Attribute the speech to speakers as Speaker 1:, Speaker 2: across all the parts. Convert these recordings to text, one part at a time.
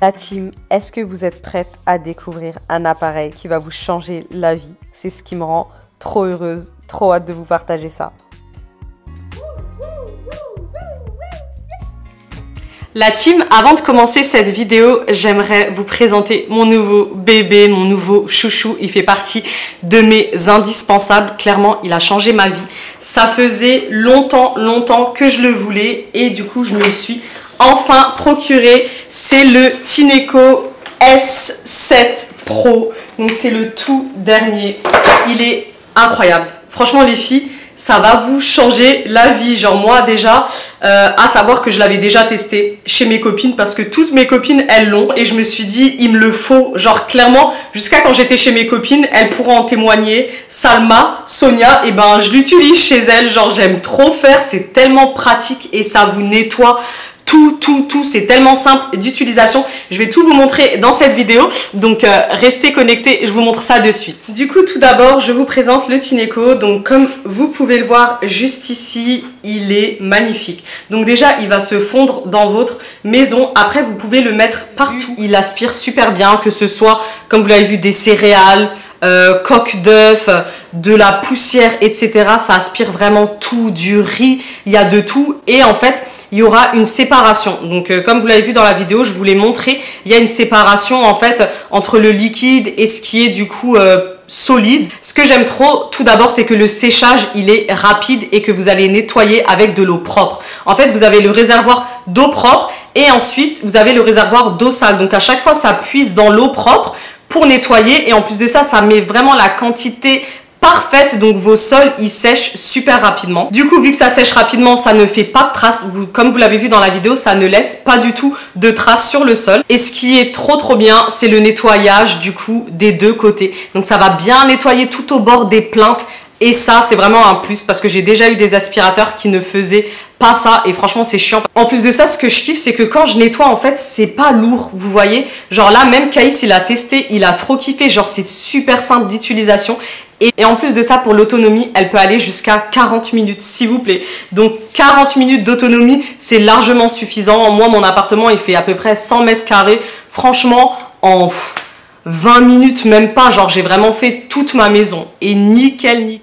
Speaker 1: La team, est-ce que vous êtes prête à découvrir un appareil qui va vous changer la vie? C'est ce qui me rend trop heureuse, trop hâte de vous partager ça. La team, avant de commencer cette vidéo, j'aimerais vous présenter mon nouveau bébé, mon nouveau chouchou. Il fait partie de mes indispensables. Clairement, il a changé ma vie. Ça faisait longtemps que je le voulais et du coup, je me le suis enfin procuré. C'est le Tineco S7 Pro. Donc, c'est le tout dernier. Il est incroyable. Franchement, les filles, ça va vous changer la vie. Genre moi déjà, à savoir que je l'avais déjà testé chez mes copines parce que toutes mes copines, elles l'ont. Et je me suis dit, il me le faut. Genre clairement, jusqu'à quand j'étais chez mes copines, elles pourront en témoigner. Salma, Sonia, et ben je l'utilise chez elles. Genre j'aime trop faire, c'est tellement pratique et ça vous nettoie. Tout, c'est tellement simple d'utilisation. Je vais tout vous montrer dans cette vidéo. Donc, restez connectés, je vous montre ça de suite. Du coup, tout d'abord, je vous présente le Tineco. Donc, comme vous pouvez le voir juste ici, il est magnifique. Donc déjà, il va se fondre dans votre maison. Après, vous pouvez le mettre partout. Il aspire super bien, que ce soit, comme vous l'avez vu, des céréales, coque d'œuf, de la poussière, etc. Ça aspire vraiment tout, du riz, il y a de tout. Et en fait, il y aura une séparation. Donc, comme vous l'avez vu dans la vidéo, je vous l'ai montré, il y a une séparation en fait entre le liquide et ce qui est du coup solide. Ce que j'aime trop, tout d'abord, c'est que le séchage, il est rapide et que vous allez nettoyer avec de l'eau propre. En fait, vous avez le réservoir d'eau propre et ensuite, vous avez le réservoir d'eau sale. Donc, à chaque fois, ça puise dans l'eau propre pour nettoyer et en plus de ça, ça met vraiment la quantité parfaite, donc vos sols ils sèchent super rapidement. Du coup, vu que ça sèche rapidement, ça ne fait pas de traces. Comme vous l'avez vu dans la vidéo, ça ne laisse pas du tout de traces sur le sol. Et ce qui est trop bien, c'est le nettoyage du coup des deux côtés. Donc ça va bien nettoyer tout au bord des plaintes. Et ça, c'est vraiment un plus parce que j'ai déjà eu des aspirateurs qui ne faisaient pas ça et franchement c'est chiant. En plus de ça, ce que je kiffe, c'est que quand je nettoie, en fait, c'est pas lourd, vous voyez. Genre là, même Caïs, il a testé, il a trop kiffé. Genre c'est super simple d'utilisation. Et en plus de ça, pour l'autonomie, elle peut aller jusqu'à 40 minutes, s'il vous plaît. Donc 40 minutes d'autonomie, c'est largement suffisant. Moi, mon appartement, il fait à peu près 100 mètres carrés. Franchement, en 20 minutes, même pas. Genre, j'ai vraiment fait toute ma maison. Et nickel.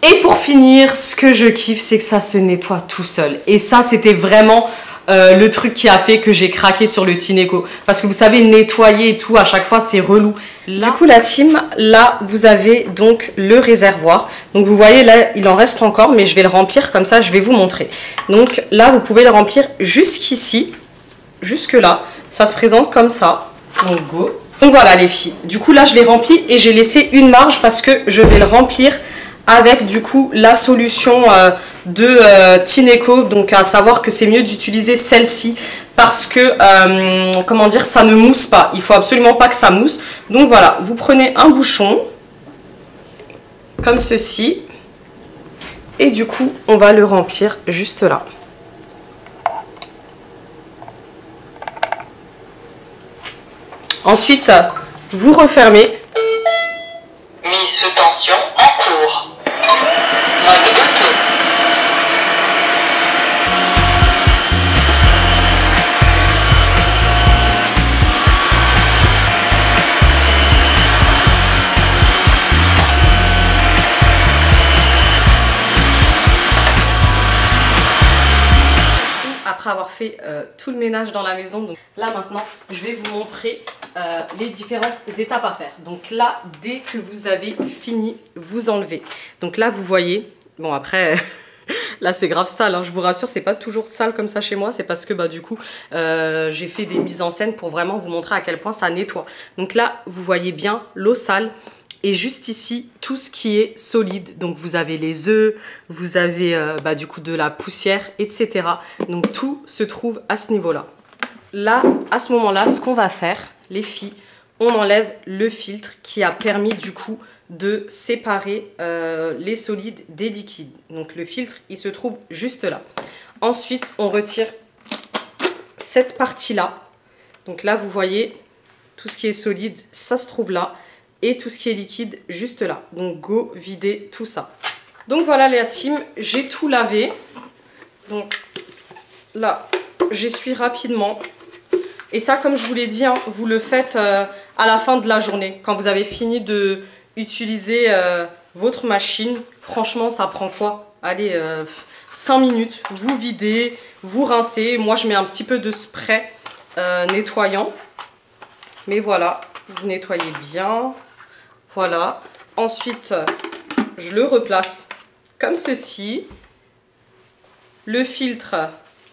Speaker 1: Et pour finir, ce que je kiffe, c'est que ça se nettoie tout seul. Et ça, c'était vraiment le truc qui a fait que j'ai craqué sur le Tineco. Parce que vous savez, nettoyer et tout, à chaque fois, c'est relou. Là, du coup, la team, là, vous avez donc le réservoir. Donc, vous voyez, là, il en reste encore, mais je vais le remplir comme ça, je vais vous montrer. Donc, là, vous pouvez le remplir jusqu'ici, jusque là. Ça se présente comme ça. Donc, go. Donc, voilà, les filles. Du coup, là, je l'ai rempli et j'ai laissé une marge parce que je vais le remplir avec du coup la solution de Tineco. Donc à savoir que c'est mieux d'utiliser celle-ci parce que comment dire, ça ne mousse pas. Il faut absolument pas que ça mousse. Donc voilà, vous prenez un bouchon comme ceci et du coup on va le remplir juste là. Ensuite vous refermez.
Speaker 2: Mise sous tension en cours. Mode auto.
Speaker 1: Après avoir fait tout le ménage dans la maison, donc là maintenant je vais vous montrer les différentes étapes à faire. Donc là, dès que vous avez fini, vous enlevez. Donc là vous voyez, bon après là c'est grave sale, hein, je vous rassure, c'est pas toujours sale comme ça chez moi, c'est parce que bah du coup j'ai fait des mises en scène pour vraiment vous montrer à quel point ça nettoie. Donc là vous voyez bien l'eau sale. Et juste ici, tout ce qui est solide. Donc, vous avez les œufs, vous avez du coup de la poussière, etc. Donc, tout se trouve à ce niveau-là. Là, à ce moment-là, ce qu'on va faire, les filles, on enlève le filtre qui a permis du coup de séparer les solides des liquides. Donc, le filtre, il se trouve juste là. Ensuite, on retire cette partie-là. Donc là, vous voyez, tout ce qui est solide, ça se trouve là. Et tout ce qui est liquide juste là. Donc go vider tout ça. Donc voilà les team, j'ai tout lavé. Donc là, j'essuie rapidement. Et ça, comme je vous l'ai dit, hein, vous le faites à la fin de la journée. Quand vous avez fini de utiliser votre machine, franchement, ça prend quoi? Allez, 5 minutes. Vous videz, vous rincez. Moi, je mets un petit peu de spray nettoyant. Mais voilà, vous nettoyez bien. Voilà. Ensuite, je le replace comme ceci. Le filtre,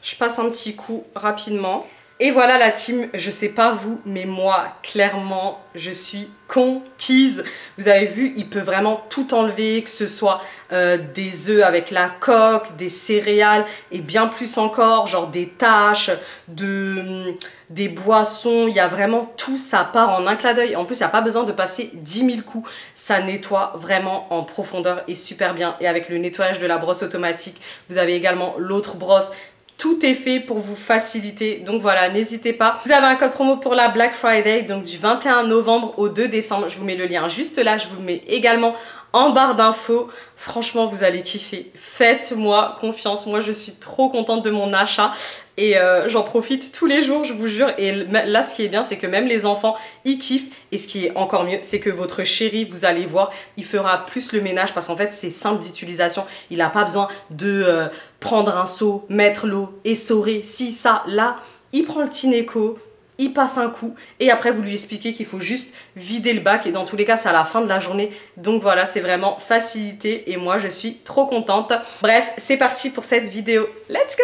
Speaker 1: je passe un petit coup rapidement. Et voilà la team, je sais pas vous, mais moi, clairement, je suis conquise. Vous avez vu, il peut vraiment tout enlever, que ce soit des œufs avec la coque, des céréales et bien plus encore, genre des taches, des boissons. Il y a vraiment tout, ça part en un clin d'œil. En plus, il n'y a pas besoin de passer 10 000 coups. Ça nettoie vraiment en profondeur et super bien. Et avec le nettoyage de la brosse automatique, vous avez également l'autre brosse. Tout est fait pour vous faciliter, donc voilà, n'hésitez pas. Vous avez un code promo pour la Black Friday, donc du 21 novembre au 2 décembre. Je vous mets le lien juste là, je vous le mets également en barre d'infos. Franchement, vous allez kiffer. Faites-moi confiance, moi je suis trop contente de mon achat et j'en profite tous les jours, je vous jure. Et là, ce qui est bien, c'est que même les enfants, ils kiffent. Et ce qui est encore mieux, c'est que votre chéri, vous allez voir, il fera plus le ménage parce qu'en fait, c'est simple d'utilisation. Il n'a pas besoin de prendre un seau, mettre l'eau, essorer, ci, ça, là. Il prend le Tineco, il passe un coup et après, vous lui expliquez qu'il faut juste vider le bac. Et dans tous les cas, c'est à la fin de la journée. Donc voilà, c'est vraiment facilité et moi, je suis trop contente. Bref, c'est parti pour cette vidéo. Let's go!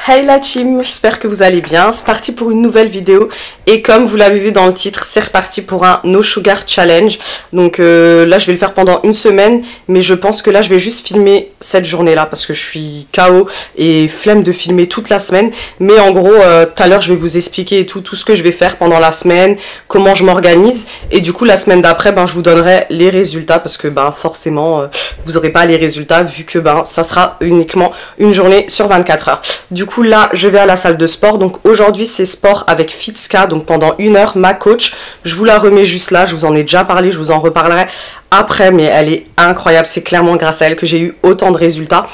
Speaker 1: Hey la team, j'espère que vous allez bien. C'est parti pour une nouvelle vidéo et comme vous l'avez vu dans le titre, c'est reparti pour un No Sugar Challenge. Donc là je vais le faire pendant une semaine, mais je pense que là je vais juste filmer cette journée là parce que je suis KO et flemme de filmer toute la semaine. Mais en gros tout à l'heure je vais vous expliquer tout ce que je vais faire pendant la semaine, comment je m'organise et du coup la semaine d'après je vous donnerai les résultats parce que forcément vous n'aurez pas les résultats vu que ça sera uniquement une journée sur 24 heures. Du coup là je vais à la salle de sport, donc aujourd'hui c'est sport avec Fitska, donc pendant 1 heure ma coach, je vous la remets juste là, je vous en ai déjà parlé, je vous en reparlerai après, mais elle est incroyable, c'est clairement grâce à elle que j'ai eu autant de résultats.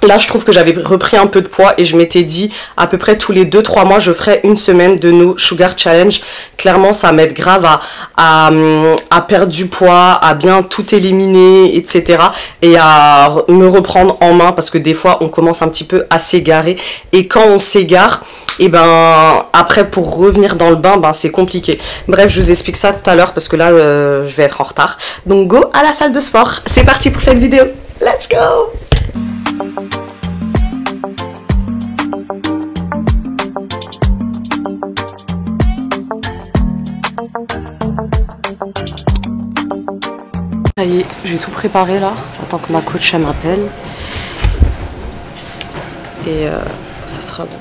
Speaker 1: Là, je trouve que j'avais repris un peu de poids et je m'étais dit à peu près tous les 2-3 mois, je ferai une semaine de No Sugar Challenge. Clairement, ça m'aide grave à perdre du poids, à bien tout éliminer, etc. Et à me reprendre en main parce que des fois, on commence un petit peu à s'égarer. Et quand on s'égare, et après pour revenir dans le bain, c'est compliqué. Bref, je vous explique ça tout à l'heure parce que là, je vais être en retard. Donc, go à la salle de sport. C'est parti pour cette vidéo. Let's go! Ça y est, j'ai tout préparé là. J'attends que ma coach m'appelle. Et ça sera bon.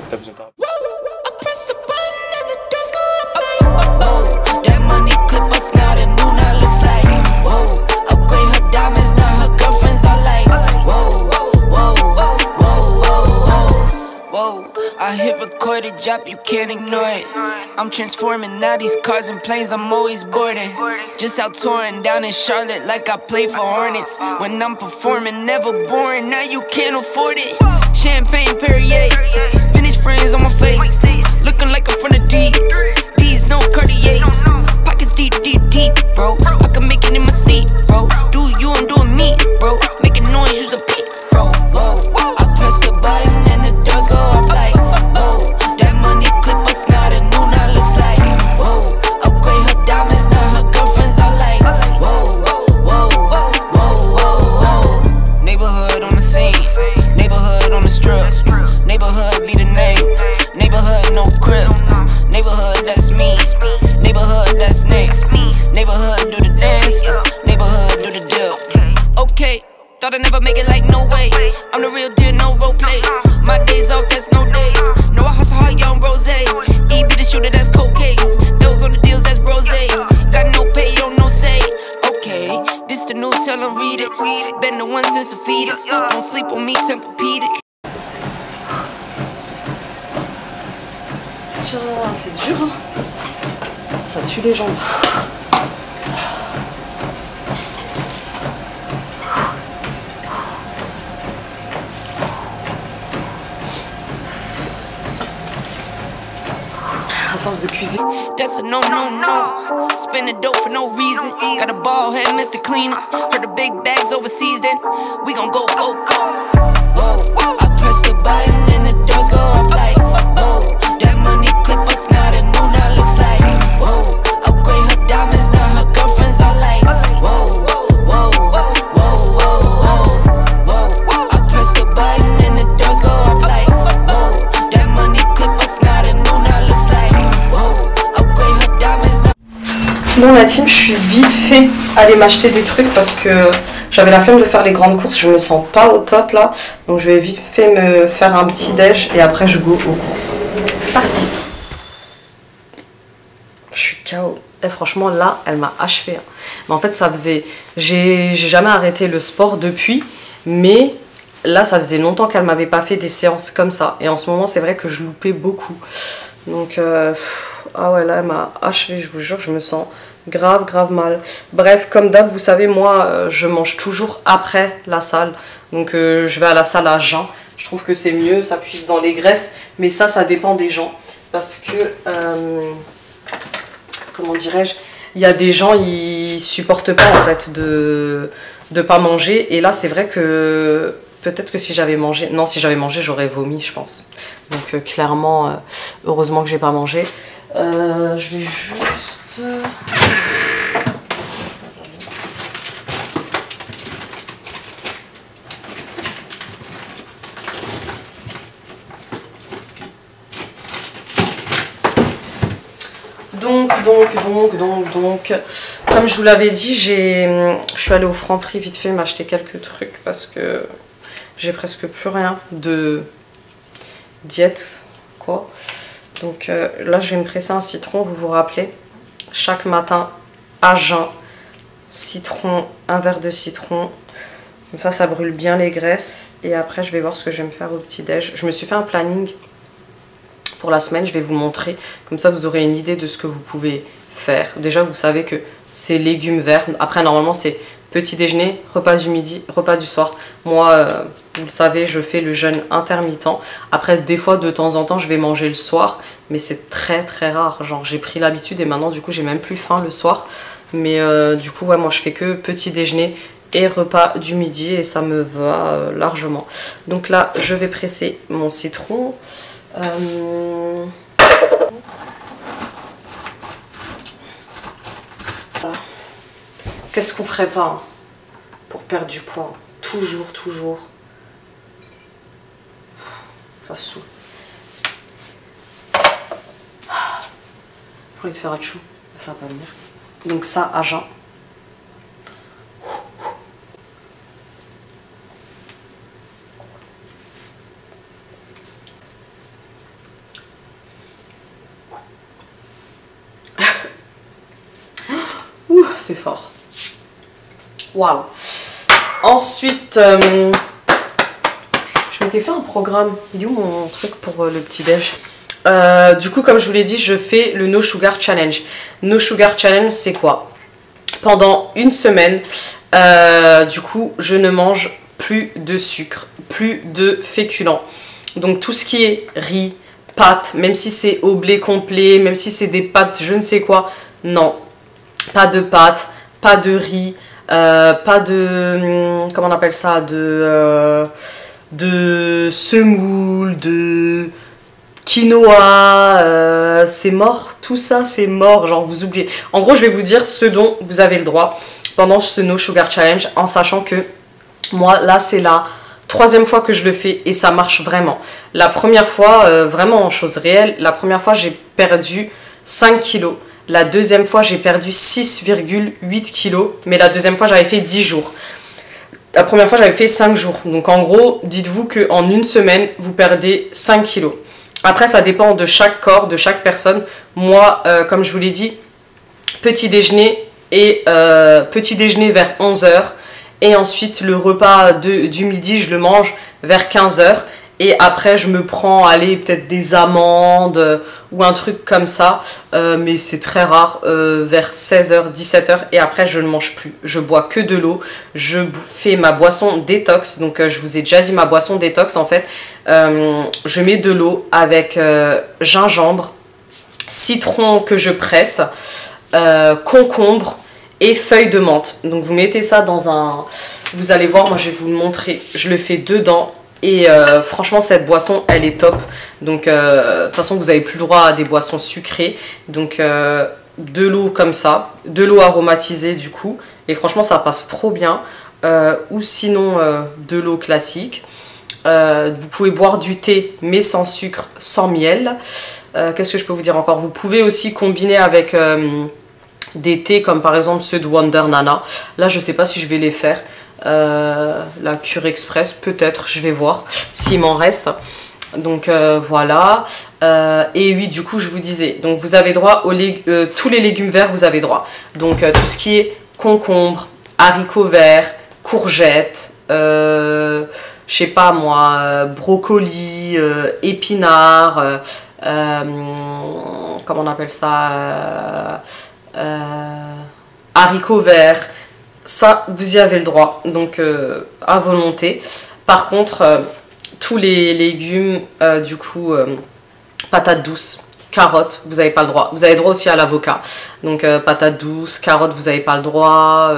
Speaker 3: I hit record a drop, you can't ignore it. I'm transforming now these cars and planes, I'm always boarding. Just out touring down in Charlotte like I play for Hornets. When I'm performing, never boring, now you can't afford it. Champagne Perrier, Finnish friends on my face. Looking like I'm from the deep, these no Cartiers. Pockets deep, deep, deep, bro. I can make it in my seat, bro. Do you, I'm doing me, bro. Making noise, use a beat, bro. Whoa, whoa. I press the button and the doors go off like whoa. That money clip us now, the new now looks like whoa. Upgrade her diamonds, now her girlfriends are like whoa, whoa, whoa, whoa, whoa. Neighborhood on the scene, neighborhood on the strip. Neighborhood be the name, neighborhood no crib. Neighborhood that's me, neighborhood that's Nate. Neighborhood do the dance, neighborhood do the deal. Okay, thought I'd never make it like no way. I'm the real deal, no role play. My days off, that's no days. No, I hustle hard, young rose. E be the shooter, that's cold case. Those on the deals, that's brose. Got no pay, on no say. Okay, this the news, tell them read it. Been the one since the fetus. Don't sleep on me, Tempur-Pedic.
Speaker 1: C'est dur, hein. Ça tue les jambes. À force de cuisiner.
Speaker 3: That's a no, no, no. Spending dope for no reason. Got a ball head, Mr. Cleaner. Heard the big bags overseas, then we gon' go, go, go. Whoa, I press the button and the doors go off like, whoa. That money clip us now, the new now looks like, whoa. Upgrade her diamonds, now her girlfriends are like, whoa, whoa, whoa, whoa, whoa. I press the button and the doors go off like, whoa. That money clip us now, the new now looks like, whoa. Upgrade her diamonds now.
Speaker 1: Bon la team, je suis vite fait aller m'acheter des trucs parce que j'avais la flemme de faire les grandes courses, je me sens pas au top là. Donc je vais vite fait me faire un petit déj et après je go aux courses. C'est parti. Je suis KO. Et franchement là, elle m'a achevé. Mais en fait ça faisait... J'ai jamais arrêté le sport depuis, mais là ça faisait longtemps qu'elle m'avait pas fait des séances comme ça. Et en ce moment c'est vrai que je loupais beaucoup. Donc ah ouais là elle m'a achevé, je vous jure, je me sens grave mal. Bref, comme d'hab, vous savez, moi je mange toujours après la salle. Donc je vais à la salle à jeun. Je trouve que c'est mieux, ça puise dans les graisses. Mais ça dépend des gens. Parce que, comment dirais-je, il y a des gens, ils supportent pas en fait de pas manger. Et là, c'est vrai que peut-être que si j'avais mangé... Non, si j'avais mangé, j'aurais vomi, je pense. Donc clairement, heureusement que j'ai pas mangé. Je vais juste... Donc, comme je vous l'avais dit, je suis allée au Franprix vite fait m'acheter quelques trucs parce que j'ai presque plus rien de diète, quoi. Donc là, je vais me presser un citron, vous vous rappelez, chaque matin à jeun, citron, un verre de citron. Comme ça brûle bien les graisses. Et après, je vais voir ce que je vais me faire au petit-déj. Je me suis fait un planning pour la semaine, je vais vous montrer. Comme ça, vous aurez une idée de ce que vous pouvez faire. Déjà, vous savez que c'est légumes verts. Après, normalement, c'est petit déjeuner, repas du midi, repas du soir. Moi, vous le savez, je fais le jeûne intermittent. Après, des fois, de temps en temps, je vais manger le soir. Mais c'est très rare. Genre, j'ai pris l'habitude et maintenant, du coup, j'ai même plus faim le soir. Mais du coup, ouais, moi, je fais que petit déjeuner et repas du midi. Et ça me va largement. Donc là, je vais presser mon citron. Voilà. Qu'est-ce qu'on ferait pas hein, pour perdre du poids? Toujours. Ça saoule. J'ai envie de faire atchou, ça va pas venir. Donc ça à jeun. Ouh, c'est fort. Waouh. Ensuite, je m'étais fait un programme. Il est où mon truc pour le petit-déj? Du coup, comme je vous l'ai dit, je fais le No Sugar Challenge. No Sugar Challenge, c'est quoi? Pendant une semaine, du coup, je ne mange plus de sucre, plus de féculents. Donc tout ce qui est riz, pâtes, même si c'est au blé complet, même si c'est des pâtes, je ne sais quoi, non. Pas de pâtes, pas de riz, pas de... Comment on appelle ça? De semoule, de quinoa, c'est mort. Tout ça, c'est mort. Genre, vous oubliez. En gros, je vais vous dire ce dont vous avez le droit pendant ce No Sugar Challenge, en sachant que moi, là, c'est la 3e fois que je le fais et ça marche vraiment. La première fois, vraiment en chose réelle, la première fois, j'ai perdu 5 kilos. La deuxième fois, j'ai perdu 6,8 kilos. Mais la deuxième fois, j'avais fait 10 jours. La première fois, j'avais fait 5 jours. Donc, en gros, dites-vous qu'en une semaine, vous perdez 5 kilos. Après, ça dépend de chaque corps, de chaque personne. Moi, comme je vous l'ai dit, petit déjeuner vers 11 h. Et ensuite, le repas du midi, je le mange vers 15 h. Et après, je me prends, allez, peut-être des amandes ou un truc comme ça. Mais c'est très rare, vers 16h, 17h. Et après, je ne mange plus. Je bois que de l'eau. Je fais ma boisson détox. Donc, je vous ai déjà dit ma boisson détox, en fait. Je mets de l'eau avec gingembre, citron que je presse, concombre et feuilles de menthe. Donc, vous mettez ça dans un... Vous allez voir, moi, je vais vous le montrer. Je le fais dedans. Et franchement, cette boisson, elle est top. Donc, de toute façon, vous n'avez plus le droit à des boissons sucrées. Donc, de l'eau comme ça. De l'eau aromatisée, du coup. Et franchement, ça passe trop bien. Ou sinon, de l'eau classique. Vous pouvez boire du thé, mais sans sucre, sans miel. Qu'est-ce que je peux vous dire encore? Vous pouvez aussi combiner avec des thés, comme par exemple ceux de Wonder Nana. Là, je ne sais pas si je vais les faire. La cure express, peut-être, je vais voir s'il m'en reste. Donc voilà. Et oui, du coup, je vous disais, donc vous avez droit aux tous les légumes verts, vous avez droit. Donc tout ce qui est concombre, haricots verts, courgettes, je sais pas moi, brocoli, épinards, comment on appelle ça, haricots verts. Ça, vous y avez le droit, donc à volonté. Par contre, tous les légumes, du coup, patates douces, carottes, vous n'avez pas le droit. Vous avez droit aussi à l'avocat. Donc, patates douces, carottes, vous n'avez pas le droit.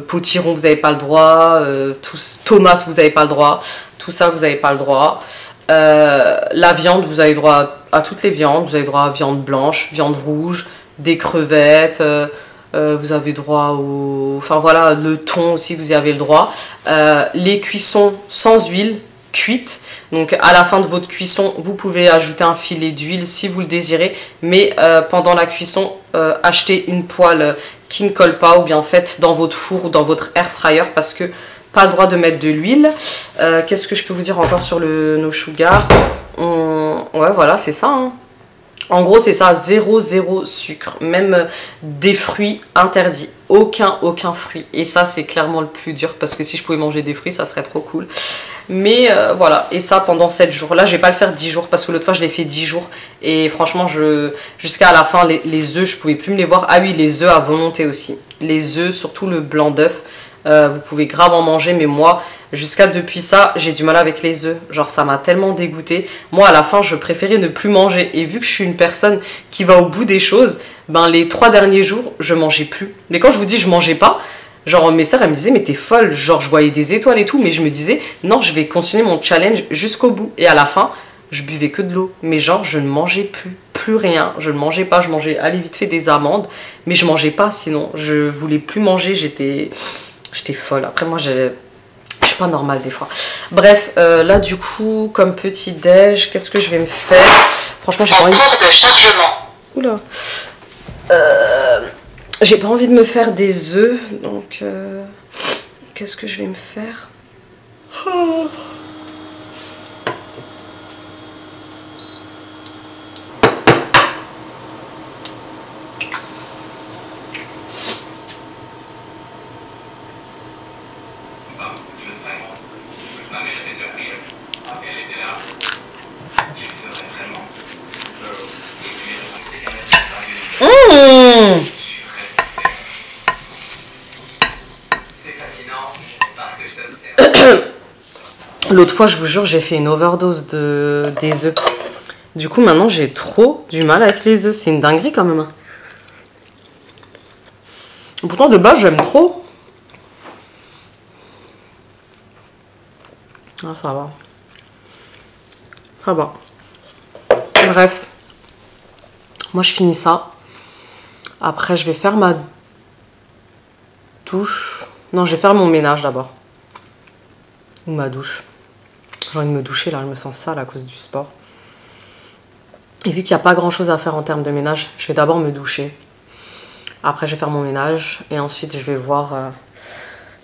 Speaker 1: Potiron, vous n'avez pas le droit. Tomates, vous n'avez pas le droit. Tout ça, vous n'avez pas le droit. La viande, vous avez droit à toutes les viandes. Vous avez droit à viande blanche, viande rouge, des crevettes. Vous avez droit au... Enfin voilà, le thon aussi, vous y avez le droit. Les cuissons sans huile, cuite. Donc à la fin de votre cuisson, vous pouvez ajouter un filet d'huile si vous le désirez. Mais pendant la cuisson, achetez une poêle qui ne colle pas ou bien faites dans votre four ou dans votre air fryer parce que pas le droit de mettre de l'huile. Qu'est-ce que je peux vous dire encore sur le no sugar? Ouais, voilà, c'est ça, hein. En gros, c'est ça, zéro sucre, même des fruits interdits, aucun fruit. Et ça, c'est clairement le plus dur parce que si je pouvais manger des fruits, ça serait trop cool. Mais voilà, et ça pendant 7 jours. Là, je vais pas le faire 10 jours parce que l'autre fois, je l'ai fait 10 jours. Et franchement, jusqu'à la fin, les œufs, je pouvais plus me les voir. Ah oui, les œufs à volonté aussi. Les œufs, surtout le blanc d'œuf. Vous pouvez grave en manger, mais moi, jusqu'à depuis ça, j'ai du mal avec les œufs. Genre, ça m'a tellement dégoûté. Moi, à la fin, je préférais ne plus manger. Et vu que je suis une personne qui va au bout des choses, ben, les 3 derniers jours, je mangeais plus. Mais quand je vous dis je mangeais pas, genre, mes soeurs, elles me disaient, mais t'es folle. Genre, je voyais des étoiles et tout, mais je me disais, non, je vais continuer mon challenge jusqu'au bout. Et à la fin, je buvais que de l'eau. Mais genre, je ne mangeais plus rien. Je ne mangeais pas. Je mangeais, allez, vite fait, des amandes. Mais je mangeais pas sinon. Je voulais plus manger. J'étais folle. Après, moi, je suis pas normale des fois. Bref, là, du coup, comme petit déj, qu'est-ce que je vais me faire? Franchement, j'ai pas envie...
Speaker 2: cours de chargement.
Speaker 1: Oula. J'ai pas envie de me faire des œufs. Donc, qu'est-ce que je vais me faire? L'autre fois, je vous jure, j'ai fait une overdose des œufs. Du coup, maintenant, j'ai trop du mal avec les œufs. C'est une dinguerie quand même. Pourtant, de base, j'aime trop. Ah, ça va. Ça va. Bref. Moi, je finis ça. Après, je vais faire ma douche. Non, je vais faire mon ménage d'abord. Ou ma douche. J'ai envie de me doucher là, je me sens sale à cause du sport. Et vu qu'il n'y a pas grand chose à faire en termes de ménage, je vais d'abord me doucher. Après, je vais faire mon ménage. Et ensuite, je vais voir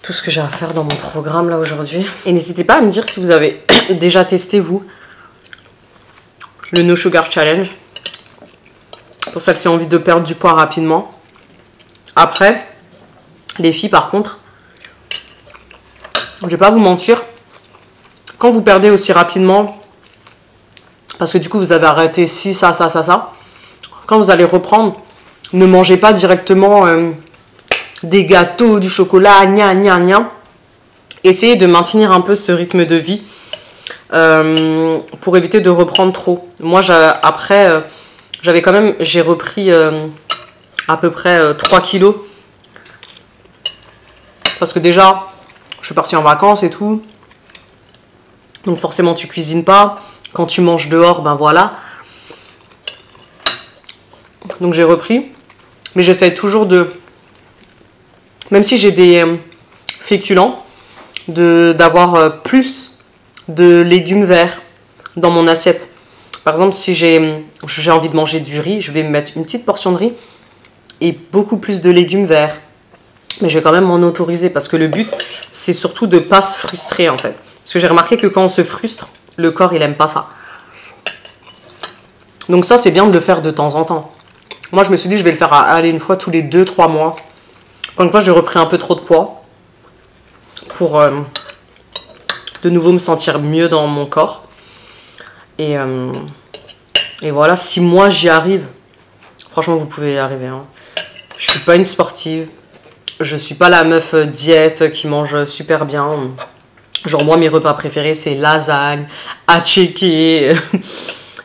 Speaker 1: tout ce que j'ai à faire dans mon programme là aujourd'hui. Et n'hésitez pas à me dire si vous avez déjà testé, vous, le No Sugar Challenge. Pour celles qui ont envie de perdre du poids rapidement. Après, les filles, par contre, je vais pas vous mentir, quand vous perdez aussi rapidement Parce que du coup, vous avez arrêté ci, ça. Quand vous allez reprendre, ne mangez pas directement des gâteaux, du chocolat, gna. Essayez de maintenir un peu ce rythme de vie pour éviter de reprendre trop. Moi, après, j'ai repris à peu près 3 kilos. Parce que déjà, je suis partie en vacances et tout. Donc forcément, tu cuisines pas. Quand tu manges dehors, ben voilà. Donc j'ai repris. Mais j'essaie toujours de... Même si j'ai des féculents, d'avoir plus de légumes verts dans mon assiette. Par exemple, si j'ai envie de manger du riz, je vais me mettre une petite portion de riz et beaucoup plus de légumes verts. Mais je vais quand même m'en autoriser parce que le but, c'est surtout de ne pas se frustrer en fait. Parce que j'ai remarqué que quand on se frustre, le corps, il aime pas ça. Donc ça, c'est bien de le faire de temps en temps. Moi, je me suis dit, je vais le faire aller une fois tous les 2-3 mois. Quand une fois, j'ai repris un peu trop de poids pour de nouveau me sentir mieux dans mon corps. Et voilà, si moi, j'y arrive, franchement, vous pouvez y arriver. Hein. Je suis pas une sportive. Je suis pas la meuf diète qui mange super bien. Genre, moi, mes repas préférés, c'est lasagne, attiéké,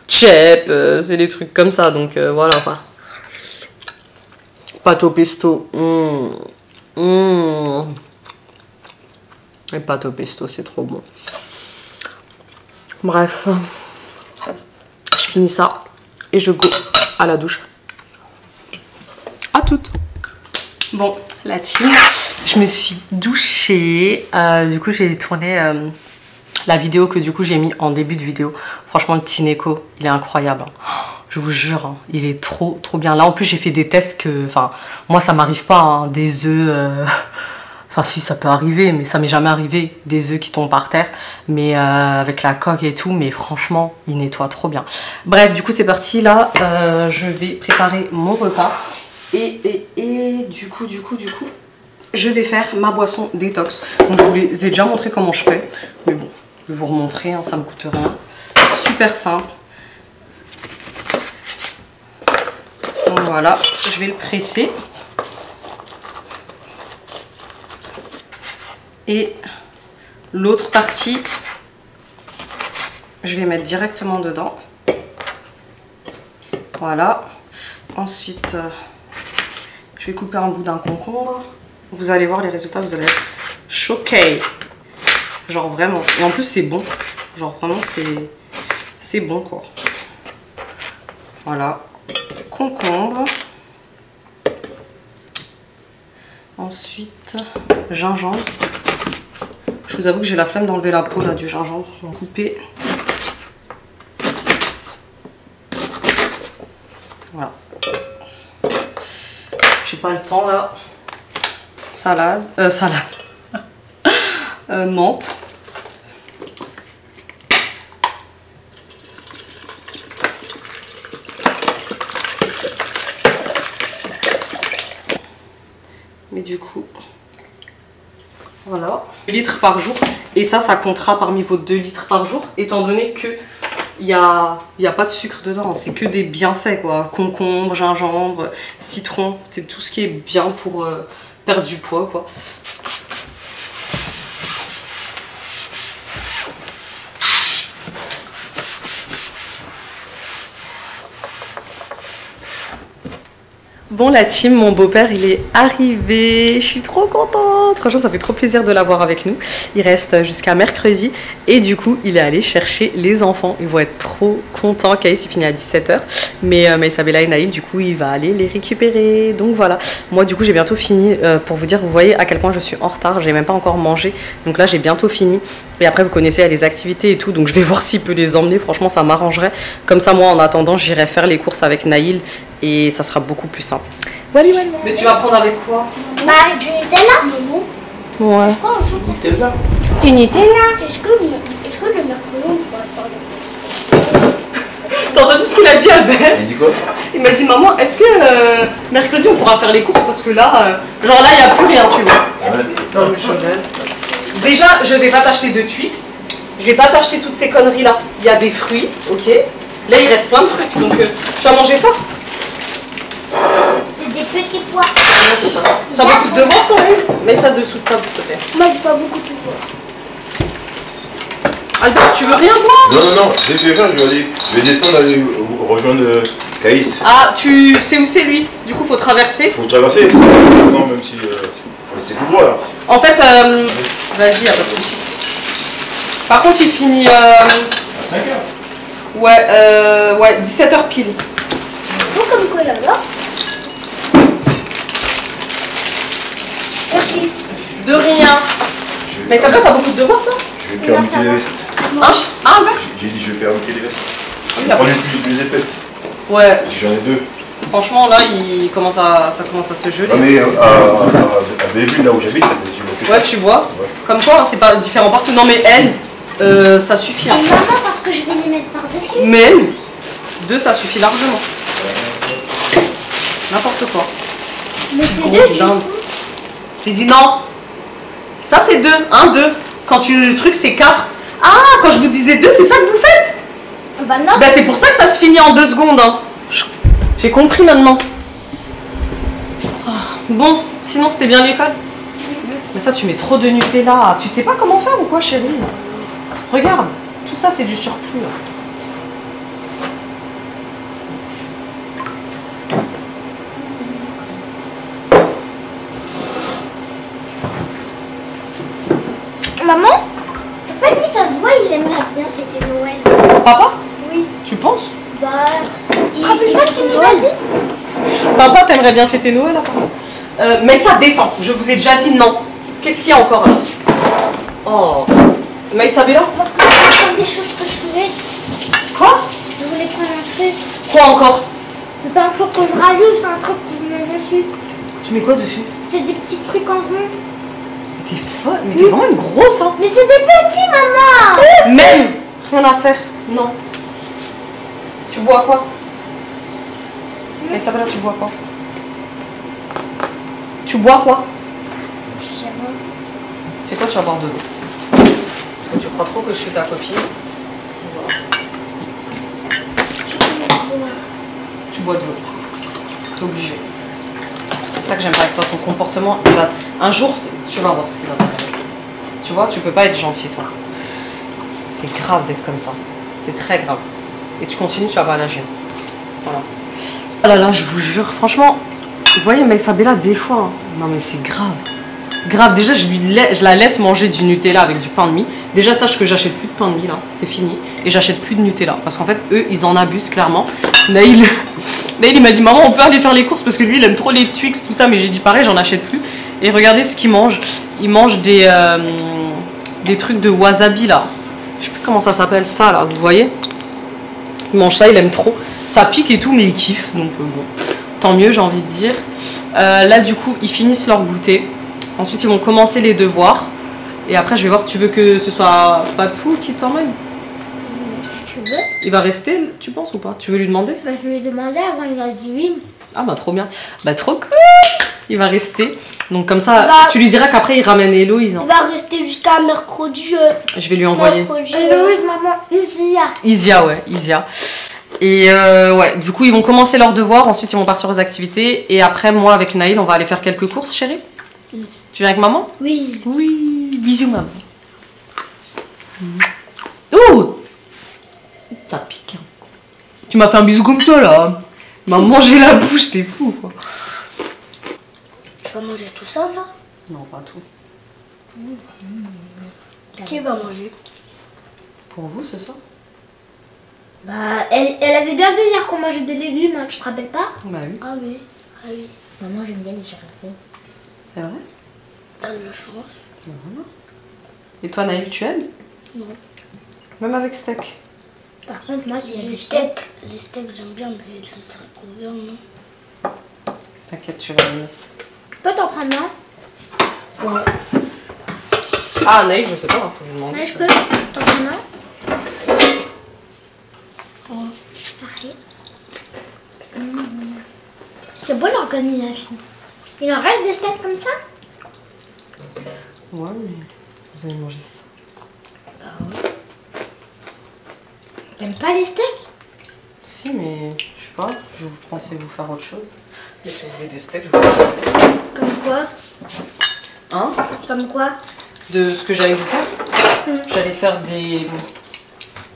Speaker 1: chep, c'est des trucs comme ça. Donc, voilà, quoi. Pâte au pesto. Et pâte au pesto, c'est trop bon. Bref. Je finis ça. Et je go à la douche. À toutes. Bon, la team, je me suis douchée. Du coup, j'ai tourné la vidéo que du coup j'ai mis en début de vidéo. Franchement, le Tineco, il est incroyable. Je vous jure, hein, il est trop bien. Là, en plus, j'ai fait des tests que... Enfin, moi, ça m'arrive pas, hein, des œufs... Enfin, si, ça peut arriver, mais ça m'est jamais arrivé. Des œufs qui tombent par terre. Mais avec la coque et tout, mais franchement, il nettoie trop bien. Bref, du coup, c'est parti. Là, je vais préparer mon repas. Et du coup, je vais faire ma boisson détox. Donc, je vous les ai déjà montré comment je fais. Mais bon, je vais vous remontrer, hein, ça me coûte rien. Super simple. Donc voilà, je vais le presser. Et l'autre partie, je vais mettre directement dedans. Voilà. Ensuite, je vais couper un bout d'un concombre. Vous allez voir les résultats, vous allez être choqués. Genre vraiment. Et en plus, c'est bon. Genre vraiment, c'est bon quoi. Voilà. Concombre. Ensuite, gingembre. Je vous avoue que j'ai la flemme d'enlever la peau là du gingembre. On va couper. Voilà. J'ai pas le temps là. Salade. Menthe. Mais du coup, voilà. 2 litres par jour. Et ça comptera parmi vos 2 litres par jour, étant donné que il n'y a pas de sucre dedans. C'est que des bienfaits, quoi. Concombre, gingembre, citron. C'est tout ce qui est bien pour perdre du poids, quoi. Bon la team, mon beau-père il est arrivé, je suis trop contente, franchement ça fait trop plaisir de l'avoir avec nous. Il reste jusqu'à mercredi et du coup il est allé chercher les enfants, ils vont être trop contents. Caïs il finit à 17 h, mais Isabella et Naïl du coup il va aller les récupérer. Donc voilà, moi du coup j'ai bientôt fini, pour vous dire, vous voyez à quel point je suis en retard, j'ai même pas encore mangé, donc là j'ai bientôt fini. Et après vous connaissez les activités et tout, donc je vais voir s'il peut les emmener, franchement ça m'arrangerait. Comme ça moi en attendant j'irai faire les courses avec Naïl et ça sera beaucoup plus simple. Voilà. Mais tu vas prendre avec quoi?
Speaker 4: Bah avec du Nutella.
Speaker 1: Ouais.
Speaker 4: Nutella.
Speaker 1: Du Nutella.
Speaker 4: Est-ce que le mercredi on pourra faire les courses?
Speaker 1: T'as entendu ce qu'il a dit Albert?
Speaker 5: Il dit quoi?
Speaker 1: Il m'a dit maman, est-ce que mercredi on pourra faire les courses parce que là, genre là il n'y a plus rien tu vois.
Speaker 5: Ouais.
Speaker 1: Dans le cheval. Déjà je vais pas t'acheter de Twix, je vais pas t'acheter toutes ces conneries là. Il y a des fruits, ok? Là, il reste plein de trucs. Donc, tu vas manger ça?
Speaker 4: C'est des petits pois.
Speaker 1: T'as beaucoup de devoirs, toi, Naïl? Mets ça dessous de table, s'il te plaît.
Speaker 4: Moi, j'ai pas beaucoup de pois.
Speaker 1: Albert, tu veux rien boire?
Speaker 5: Non, non, non, c'est ce que je vais faire, je vais descendre aller rejoindre Caïs.
Speaker 1: Ah, tu sais où c'est lui? Du coup, faut traverser.
Speaker 5: Faut traverser, même si c'est tout droit là.
Speaker 1: En fait, vas-y, y'a pas de souci. Par contre, il finit.
Speaker 5: À 5h.
Speaker 1: Ouais, 17h pile.
Speaker 4: Bon comme cola, là. Merci.
Speaker 1: De rien. Mais ça fait pas beaucoup de devoirs, toi?
Speaker 5: Je vais permuter les vestes.
Speaker 1: Ah, ouais.
Speaker 5: J'ai dit je vais permuter les vestes.
Speaker 1: Oui,
Speaker 5: Je vais prendre les plus épaisses.
Speaker 1: Ouais,
Speaker 5: J'en ai 2.
Speaker 1: franchement, là, ça commence à se geler.
Speaker 5: Non mais à Belleville, là où j'habite, j'ai
Speaker 1: Ouais, tu vois.
Speaker 5: Ouais.
Speaker 1: Comme quoi, hein, c'est pas différent partout. Non, mais elle, ça suffit. Hein.
Speaker 4: Et maman, parce que je vais les mettre par-dessus.
Speaker 1: Mais elle, 2, ça suffit largement. N'importe quoi.
Speaker 4: Mais c'est
Speaker 1: Grosse
Speaker 4: deux, du
Speaker 1: dinde.
Speaker 4: coup.
Speaker 1: J'ai dit non. Ça, c'est 2. 1, 2. Quand le truc, c'est 4. Ah, quand je vous disais 2, c'est ça que vous faites?
Speaker 4: Bah non.
Speaker 1: Bah, c'est pour ça que ça se finit en 2 secondes. Hein. J'ai compris maintenant. Ah, bon, sinon, c'était bien l'école? Mais ça, tu mets trop de Nutella. Tu sais pas comment faire ou quoi, chérie? Regarde, tout ça, c'est du surplus. Là.
Speaker 4: Maman, papa, lui, ça se voit, il aimerait bien fêter Noël.
Speaker 1: Papa?
Speaker 4: Oui.
Speaker 1: Tu penses?
Speaker 4: Bah, il rappelle pas ce qu'il nous a dit?
Speaker 1: Papa, t'aimerais bien fêter Noël, là? Mais ça descend. Je vous ai déjà dit non. Qu'est-ce qu'il y a encore, là? Oh. Mais Isabella?
Speaker 4: Parce que je voulais prendre des choses que je faisais.
Speaker 1: Quoi?
Speaker 4: Je voulais prendre un truc.
Speaker 1: Quoi encore?
Speaker 4: C'est pas un truc que je rajoute, c'est un truc que je mets dessus.
Speaker 1: Tu mets quoi dessus?
Speaker 4: C'est des petits trucs en rond.
Speaker 1: Mais t'es folle. Mais t'es vraiment une grosse, hein?
Speaker 4: Mais c'est des petits, maman.
Speaker 1: Même! Rien à faire. Non. Tu bois quoi? Isabella, tu bois quoi? Tu bois quoi?
Speaker 4: Je sais pas.
Speaker 1: C'est quoi, tu vas boire de l'eau? Parce que tu crois trop que je suis ta copine. Voilà. Tu bois de l'eau. T'es obligé. C'est ça que j'aime pas avec toi, ton comportement. Un jour, tu vas voir ce qu'il va t'arriver. Tu vois, tu peux pas être gentil, toi. C'est grave d'être comme ça. C'est très grave. Et tu continues, tu vas pas lâcher. Voilà. Oh là là, je vous jure, franchement, vous voyez, mais Isabella, des fois, hein, non mais c'est grave. Grave, déjà je la laisse manger du Nutella avec du pain de mie. Déjà sache que j'achète plus de pain de mie là, c'est fini. Et j'achète plus de Nutella. Parce qu'en fait, eux, ils en abusent clairement. Naïl il m'a dit, maman, on peut aller faire les courses parce que lui, il aime trop les Twix, tout ça. Mais j'ai dit pareil, j'en achète plus. Et regardez ce qu'il mange. Il mange des trucs de wasabi là. Je sais plus comment ça s'appelle ça là, vous voyez? Il mange ça, il aime trop. Ça pique et tout, mais il kiffe. Donc bon, tant mieux, j'ai envie de dire. Là, du coup, ils finissent leur goûter. Ensuite, ils vont commencer les devoirs. Et après, je vais voir, tu veux que ce soit Papou qui t'emmène?
Speaker 4: Tu veux?
Speaker 1: Il va rester, tu penses ou pas? Tu veux lui demander?
Speaker 4: Bah, je lui ai demandé avant, il a dit oui.
Speaker 1: Ah bah trop bien. Bah trop cool. Il va rester. Donc comme ça,
Speaker 4: Bah,
Speaker 1: tu lui diras qu'après, il ramène Héloïse. Hein.
Speaker 4: Il va rester jusqu'à mercredi.
Speaker 1: Je vais lui envoyer.
Speaker 4: Héloïse, maman, Isia.
Speaker 1: Isia, ouais, Isia. Et ouais, du coup, ils vont commencer leurs devoirs. Ensuite, ils vont partir aux activités. Et après, moi, avec Naïl, on va aller faire quelques courses, chérie. Tu viens avec maman?
Speaker 4: Oui.
Speaker 1: Oui, bisous maman. Oh, ça pique. Hein. Tu m'as fait un bisou comme ça là. Tu m'as mangé la bouche, t'es fou quoi.
Speaker 4: Tu vas manger tout seul là?
Speaker 1: Non, pas tout.
Speaker 4: Qui va manger?
Speaker 1: Pour vous ce soir?
Speaker 4: Bah, elle avait bien dit hier qu'on mangeait des légumes, hein, tu te rappelles pas?
Speaker 1: Bah oui.
Speaker 4: Ah oui. Ah oui. Maman, j'aime bien les girafes.
Speaker 1: C'est vrai?
Speaker 4: T'as de la chance.
Speaker 1: Voilà. Et toi Naïl, tu aimes?
Speaker 4: Non.
Speaker 1: Même avec steak?
Speaker 4: Par contre, moi, s'il y a du steak. Les steaks, j'aime bien, mais les haricots verts, non.
Speaker 1: T'inquiète, tu vas venir.
Speaker 4: Tu peux t'en prendre un?
Speaker 1: Ouais. Ah Naïl, je sais pas, faut lui demander.
Speaker 4: Ouais, je peux t'en prendre un? Oh, parfait. C'est beau l'organisation. Il en reste des steaks comme ça?
Speaker 1: Ouais, mais vous allez manger ça.
Speaker 4: Bah ouais. T'aimes pas les steaks?
Speaker 1: Si, mais je sais pas, je pensais vous faire autre chose. Mais si vous voulez des steaks, je vous fais des steaks.
Speaker 4: Comme quoi?
Speaker 1: Hein?
Speaker 4: Comme quoi?
Speaker 1: De ce que j'allais vous faire? J'allais faire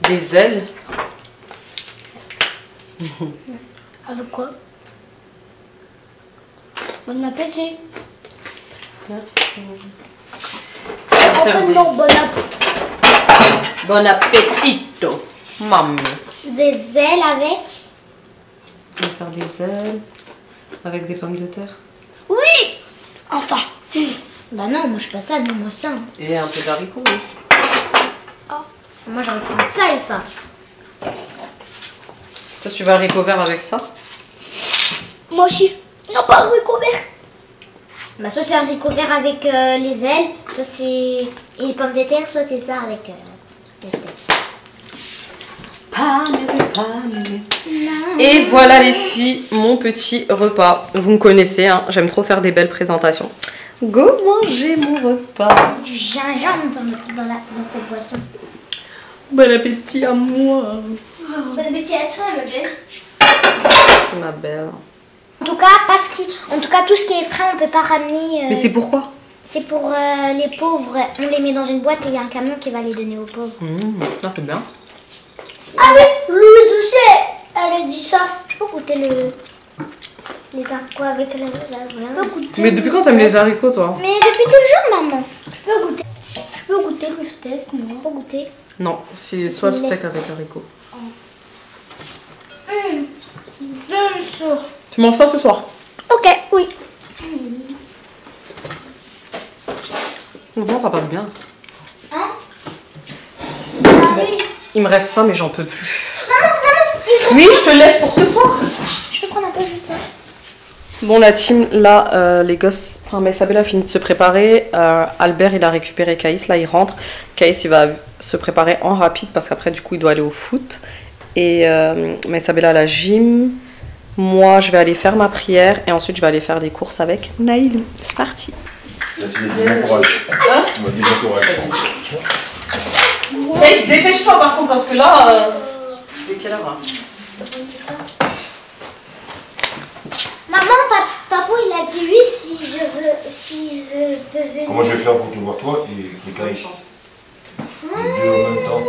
Speaker 1: des ailes.
Speaker 4: Avec quoi? Bon appétit.
Speaker 1: Merci.
Speaker 4: Enfin,
Speaker 1: Bon appetito, maman.
Speaker 4: des ailes avec?
Speaker 1: On va faire des ailes avec des pommes de terre.
Speaker 4: Oui! Enfin! Bah non, moi je fais pas ça, non, moi ça.
Speaker 1: Et un peu d'haricots. Oui.
Speaker 4: Oh. Moi j'aurais pu mettre ça et ça.
Speaker 1: Toi, tu vas haricots verts avec ça?
Speaker 4: Moi aussi. Non, pas haricot vert. Bah soit c'est haricot vert avec les ailes, soit c'est... et les pommes de terre, soit c'est ça avec les steaks.
Speaker 1: Et voilà les filles, mon petit repas. Vous me connaissez, hein, j'aime trop faire des belles présentations. Go manger mon repas.
Speaker 4: Du gingembre dans cette boisson.
Speaker 1: Bon appétit à moi.
Speaker 4: Bon appétit à toi, ma belle.
Speaker 1: C'est ma belle.
Speaker 4: En tout cas, tout ce qui est frais, on peut pas ramener.
Speaker 1: Mais c'est pourquoi?
Speaker 4: C'est pour les pauvres. On les met dans une boîte et il y a un camion qui va les donner aux pauvres.
Speaker 1: Ça fait bien.
Speaker 4: Ah oui, Louis Doucet, elle a dit ça. Je peux goûter les haricots avec la goûter.
Speaker 1: Mais depuis quand t'aimes les haricots, toi?
Speaker 4: Mais depuis toujours, maman. Je peux goûter le steak, moi. Je peux goûter.
Speaker 1: Non, c'est soit le steak avec haricots.
Speaker 4: Délicieux.
Speaker 1: Tu manges ça ce soir?
Speaker 4: Ok, oui.
Speaker 1: Bon, ça passe bien.
Speaker 4: Hein?
Speaker 1: Bon, il me reste ça, mais j'en peux plus. Oui, je te laisse pour ce soir.
Speaker 4: Je peux prendre un peu juste là.
Speaker 1: Bon, la team, là, les gosses, enfin, Maïsabella a fini de se préparer. Albert, il a récupéré Caïs, là, il rentre. Caïs, il va se préparer en rapide parce qu'après, du coup, il doit aller au foot. Et Maïsabella à la gym. Moi, je vais aller faire ma prière et ensuite, je vais aller faire des courses avec Naïlou. C'est parti.
Speaker 5: Ça, c'est bon courage. Tu m'as dit bon courage.
Speaker 1: Caïs, dépêche-toi par contre parce que là. C'est quelle heure là?
Speaker 4: Maman, papou, il a dit oui si je veux venir.
Speaker 5: Comment je vais faire pour te voir toi et Caïs? Les deux en même temps.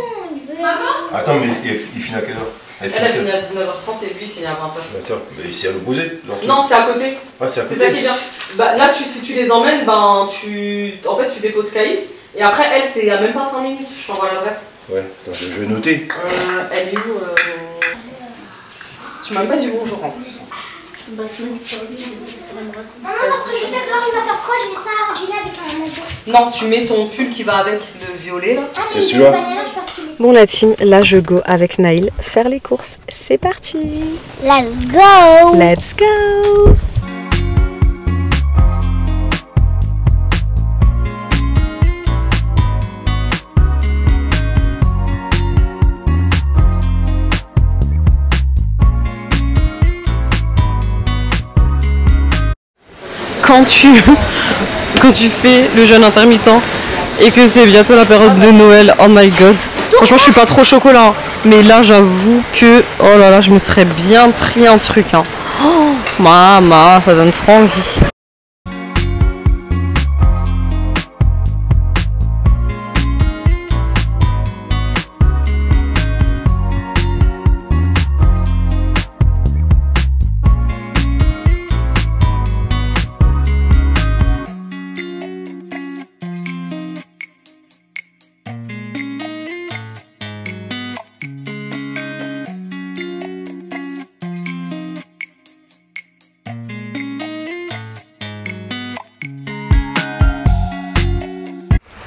Speaker 5: Attends, mais il finit à quelle heure?
Speaker 1: Elle a fini à 19h30 et lui il finit à 20h.
Speaker 5: Attends, mais c'est à l'opposé.
Speaker 1: Non, c'est à côté.
Speaker 5: Ah, c'est à
Speaker 1: C'est
Speaker 5: côté.
Speaker 1: ça qui est bien. Bah, là, si tu les emmènes, ben, tu déposes Caïs. Et après, elle, c'est à même pas 5 minutes. Je t'envoie l'adresse.
Speaker 5: Ouais, attends, je vais noter.
Speaker 1: Elle est où Tu m'as même pas dit bonjour en plus.
Speaker 4: Maman, je sais que dehors il va faire froid, je mets ça à gilet avec un manteau.
Speaker 1: Non, tu mets ton pull qui va avec le violet là.
Speaker 4: Ah,
Speaker 5: C'est
Speaker 4: mais
Speaker 5: celui-là.
Speaker 1: Bon, la team, là, je go avec Naïl faire les courses. C'est parti.
Speaker 4: Let's go.
Speaker 1: Let's go. Quand tu fais le jeûne intermittent et que c'est bientôt la période de Noël, oh my god. Franchement, je suis pas trop chocolat, hein. Mais là, j'avoue que, oh là là, je me serais bien pris un truc. Hein. Oh, maman, ça donne trop envie.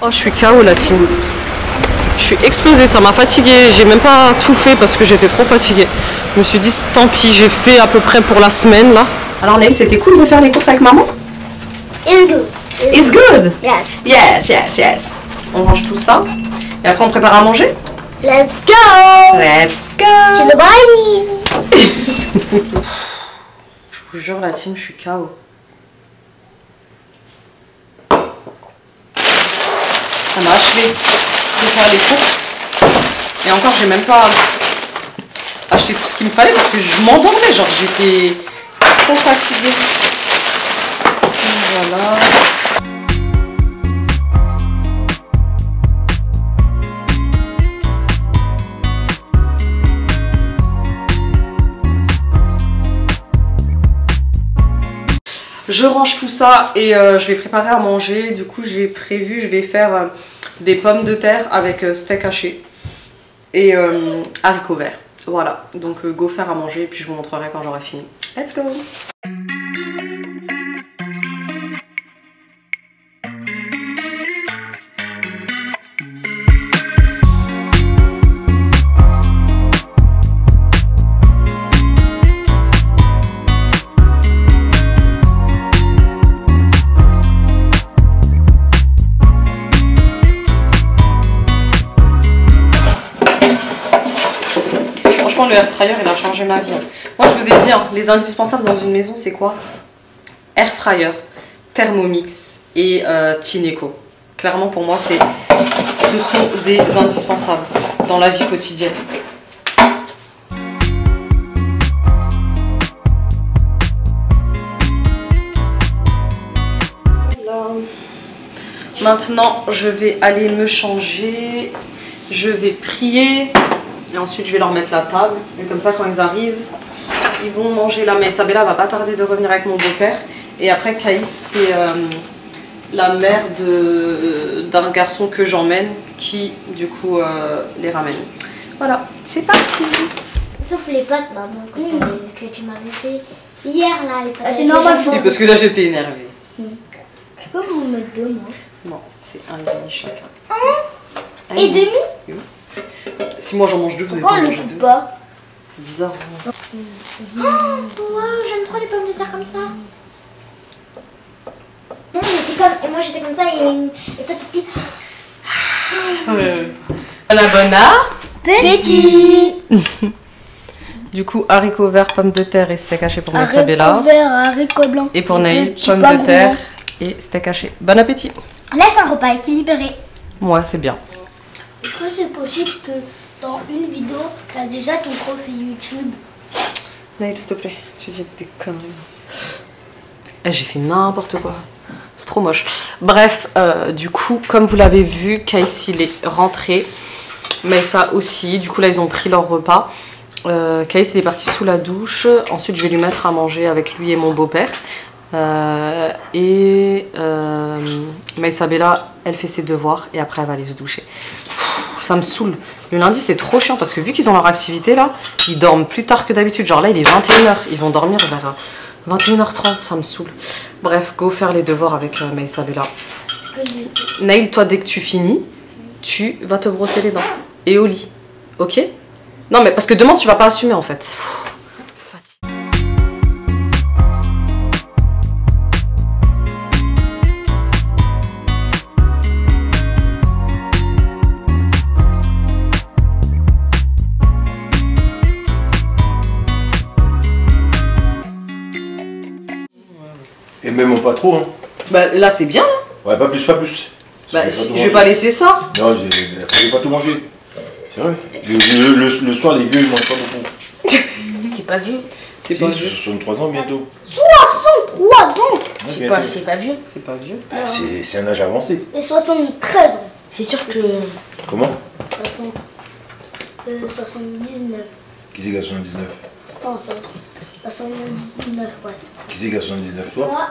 Speaker 1: Oh, je suis KO la team. Je suis explosée, ça m'a fatiguée. J'ai même pas tout fait parce que j'étais trop fatiguée. Je me suis dit, tant pis, j'ai fait à peu près pour la semaine là. Alors Naïl, c'était cool de faire les courses avec maman?
Speaker 4: It's good.
Speaker 1: It's good?
Speaker 4: Yes.
Speaker 1: Yes, yes, yes. On range tout ça. Et après, on prépare à manger?
Speaker 4: Let's go.
Speaker 1: Let's go.
Speaker 4: C'est le bail.
Speaker 1: Je vous jure, la team, je suis KO. Ça m'a achevé de faire les courses. Et encore, j'ai même pas acheté tout ce qu'il me fallait parce que je m'endormais, genre j'étais trop fatiguée. Voilà. Je range tout ça et je vais préparer à manger. Du coup, j'ai prévu, je vais faire des pommes de terre avec steak haché et haricots verts. Voilà, donc go faire à manger et puis je vous montrerai quand j'aurai fini. Let's go! Le air fryer il a changé ma vie. Moi je vous ai dit, hein, les indispensables dans une maison c'est quoi? Air fryer, Thermomix et Tineco. Clairement pour moi ce sont des indispensables dans la vie quotidienne. Voilà. Maintenant je vais aller me changer, je vais prier. Et ensuite, je vais leur mettre la table. Et comme ça, quand ils arrivent, ils vont manger là. Mais Isabella va pas tarder de revenir avec mon beau-père. Et après, Caïs, c'est la mère d'un garçon que j'emmène qui, du coup, les ramène. Voilà, c'est parti.
Speaker 4: Sauf les pâtes, maman, que tu m'avais fait hier, là. Les pâtes. C'est normal.
Speaker 1: Oui, parce que là, j'étais énervée.
Speaker 4: Je peux m'en mettre deux, moi?
Speaker 1: Non, c'est un et demi chacun.
Speaker 4: Un et demi?
Speaker 1: Oui. Si moi j'en mange deux, vous n'avez
Speaker 4: pas
Speaker 1: mangé deux.
Speaker 4: Pas.
Speaker 1: C'est bizarre.
Speaker 4: Oh, j'aime trop les pommes de terre comme ça. Et moi j'étais comme ça et toi t'étais...
Speaker 1: Bon
Speaker 4: Petit.
Speaker 1: Du coup, haricots verts, pommes de terre et steak haché pour Isabella.
Speaker 4: Haricots verts, haricots blancs.
Speaker 1: Et pour Naïl, pommes de terre et steak haché. Bon appétit.
Speaker 4: Laisse un repas équilibré.
Speaker 1: Ouais, c'est bien.
Speaker 4: Est-ce que c'est possible que dans une vidéo, tu as déjà ton profil YouTube?
Speaker 1: Naïl, s'il te plaît, tu dis des conneries. J'ai fait n'importe quoi. C'est trop moche. Bref, du coup, comme vous l'avez vu, Caïs, il est rentré. Mais ça aussi. Du coup, là, ils ont pris leur repas. Caïs, il est parti sous la douche. Ensuite, je vais lui mettre à manger avec lui et mon beau-père. Mais Isabella, elle fait ses devoirs et après, elle va aller se doucher. Ça me saoule. Le lundi, c'est trop chiant parce que vu qu'ils ont leur activité là, ils dorment plus tard que d'habitude. Genre là, il est 21h. Ils vont dormir vers 21h30. Ça me saoule. Bref, go faire les devoirs avec Isabella. Naïl, toi, dès que tu finis, tu vas te brosser les dents. Et au lit. Ok? Non, mais parce que demain, tu vas pas assumer en fait. Fatigue.
Speaker 5: Et même pas trop, hein.
Speaker 1: Bah là, c'est bien, hein.
Speaker 5: Ouais, pas plus, pas plus.
Speaker 1: Bah, si, je vais pas laisser ça.
Speaker 5: Non, j'ai pas tout mangé. C'est vrai. Le soir, les vieux, ils mangent pas beaucoup.
Speaker 4: T'es pas vieux.
Speaker 1: T'es pas vieux.
Speaker 5: 63 ans bientôt.
Speaker 4: 63 ans.
Speaker 5: Ouais,
Speaker 4: C'est pas vieux.
Speaker 1: C'est pas vieux.
Speaker 5: C'est un âge avancé.
Speaker 4: Et 73 ans. C'est sûr que...
Speaker 5: Comment
Speaker 4: 79.
Speaker 5: Qui c'est qui a 79
Speaker 4: Non, 79, ouais.
Speaker 5: Qui c'est qui a 79, toi?
Speaker 4: Moi.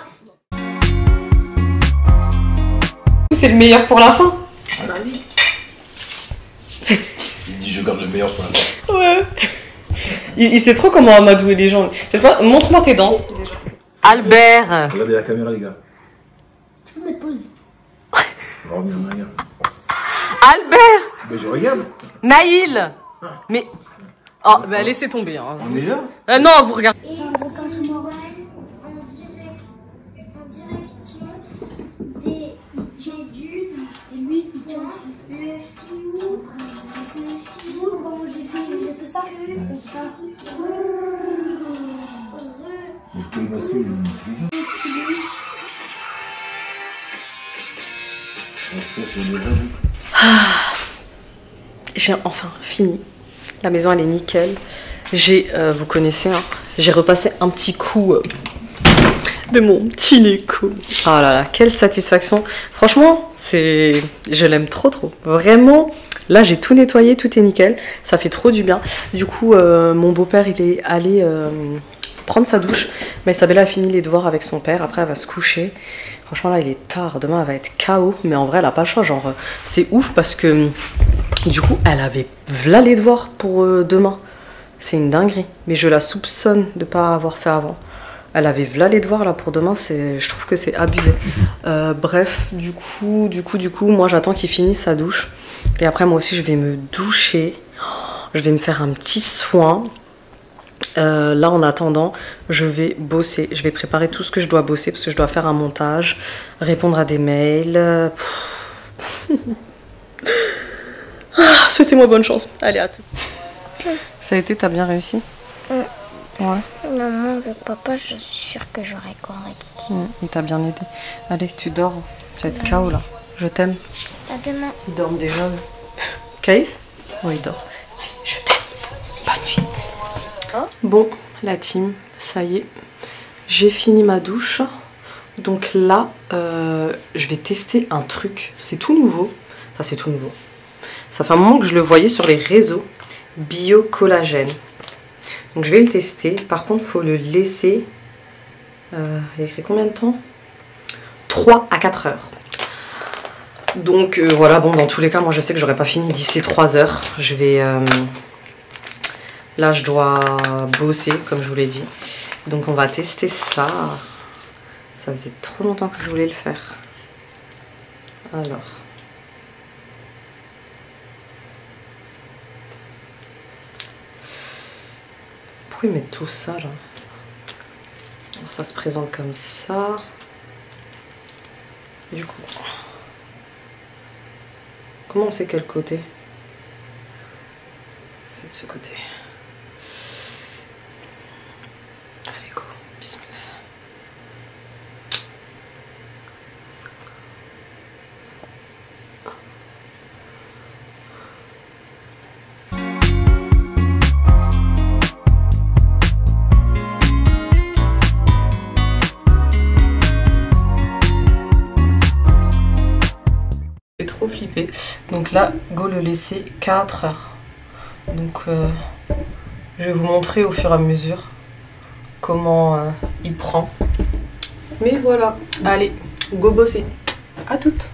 Speaker 1: C'est le meilleur pour la fin.
Speaker 4: Bah oui.
Speaker 5: Il dit je garde le meilleur pour la fin.
Speaker 1: Ouais. Il sait trop comment amadouer les gens. Montre-moi tes dents. Albert.
Speaker 5: Regardez la caméra, les gars.
Speaker 4: Tu peux mettre pause.
Speaker 5: Regarde, regarde.
Speaker 1: Albert.
Speaker 5: Mais je regarde.
Speaker 1: Naïl. Mais... Oh, bah laissez tomber. Hein.
Speaker 5: On est là.
Speaker 1: Non, vous regardez.
Speaker 4: Et quand je m'envoie en direction des D'une et lui il tient aussi. Le filou, comment j'ai fait ça comme ça.
Speaker 5: Je peux le masquer,
Speaker 1: J'ai enfin fini. La maison elle est nickel. vous connaissez, hein, j'ai repassé un petit coup de mon petit Neko. Oh là là, quelle satisfaction. Franchement, je l'aime trop trop. Vraiment, là j'ai tout nettoyé, tout est nickel. Ça fait trop du bien. Du coup, mon beau-père, il est allé prendre sa douche. Mais Isabella a fini les devoirs avec son père. Après, elle va se coucher. Franchement, là, il est tard. Demain, elle va être KO. Mais en vrai, elle n'a pas le choix. Genre, c'est ouf parce que du coup, elle avait v'là les devoirs pour demain. C'est une dinguerie. Mais je la soupçonne de ne pas avoir fait avant. Elle avait v'là les devoirs là pour demain, je trouve que c'est abusé. Bref, du coup, moi j'attends qu'il finisse sa douche. Et après moi aussi je vais me doucher. Je vais me faire un petit soin. Là en attendant, je vais bosser. Je vais préparer tout ce que je dois bosser parce que je dois faire un montage, répondre à des mails. Souhaitez-moi bonne chance. Allez, à tout. Ça a été, t'as bien réussi? Ouais.
Speaker 4: Maman, avec papa, je suis sûre que j'aurai correct.
Speaker 1: Il t'a bien aidé. Allez, tu dors. Tu vas être KO là. Je t'aime.
Speaker 4: À demain.
Speaker 1: Il dort déjà. Caïs? Oui, il dort. Allez, je t'aime. Bonne nuit. Hein? Bon, la team, ça y est. J'ai fini ma douche. Donc là, je vais tester un truc. C'est tout nouveau. Enfin, c'est tout nouveau. Ça fait un moment que je le voyais sur les réseaux. Bio-collagène. Donc je vais le tester. Par contre, il faut le laisser... il y a écrit combien de temps? 3 à 4 heures. Donc voilà, bon, dans tous les cas, moi je sais que j'aurais pas fini d'ici 3 heures. Je vais... là, je dois bosser, comme je vous l'ai dit. Donc on va tester ça. Ça faisait trop longtemps que je voulais le faire. Alors... Pourquoi ils mettent tout ça là? Alors, ça se présente comme ça. Du coup, comment on sait quel côté? C'est de ce côté. Allez, go, bismillah. Trop flippé. Donc là, go le laisser 4 heures. Donc je vais vous montrer au fur et à mesure comment il prend. Mais voilà, allez, go bosser. À toutes.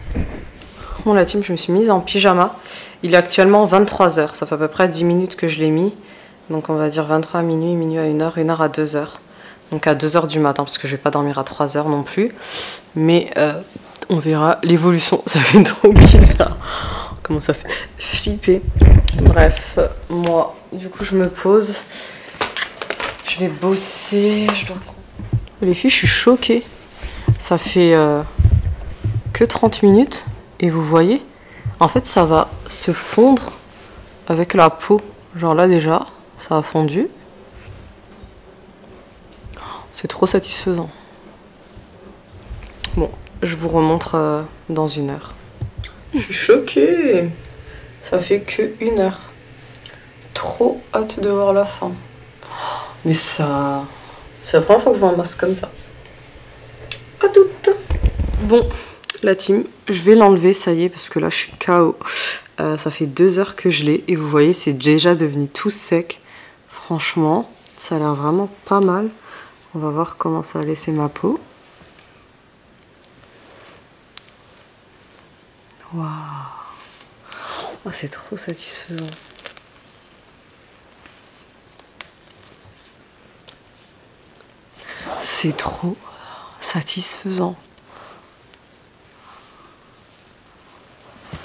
Speaker 1: Bon la team, je me suis mise en pyjama. Il est actuellement 23 h. Ça fait à peu près 10 minutes que je l'ai mis. Donc on va dire 23 à minuit, minuit à 1h, 1h à 2h. Donc à 2h du matin parce que je vais pas dormir à 3 h non plus. Mais on verra l'évolution, ça fait trop bizarre. Comment ça fait flipper. Bref, moi, du coup, je me pose. Je vais bosser. Les filles, je suis choquée. Ça fait que 30 minutes. Et vous voyez, en fait, ça va se fondre avec la peau. Genre là, déjà, ça a fondu. C'est trop satisfaisant. Bon. Je vous remontre dans 1 heure. Je suis choquée. Ça fait que 1 heure. Trop hâte de voir la fin. Mais ça... C'est la première fois que je vois un masque comme ça. À toutes. Bon, la team, je vais l'enlever, ça y est, parce que là, je suis KO. Ça fait 2 heures que je l'ai. Et vous voyez, c'est déjà devenu tout sec. Franchement, ça a l'air vraiment pas mal. On va voir comment ça a laissé ma peau. Waouh, oh, c'est trop satisfaisant. C'est trop satisfaisant.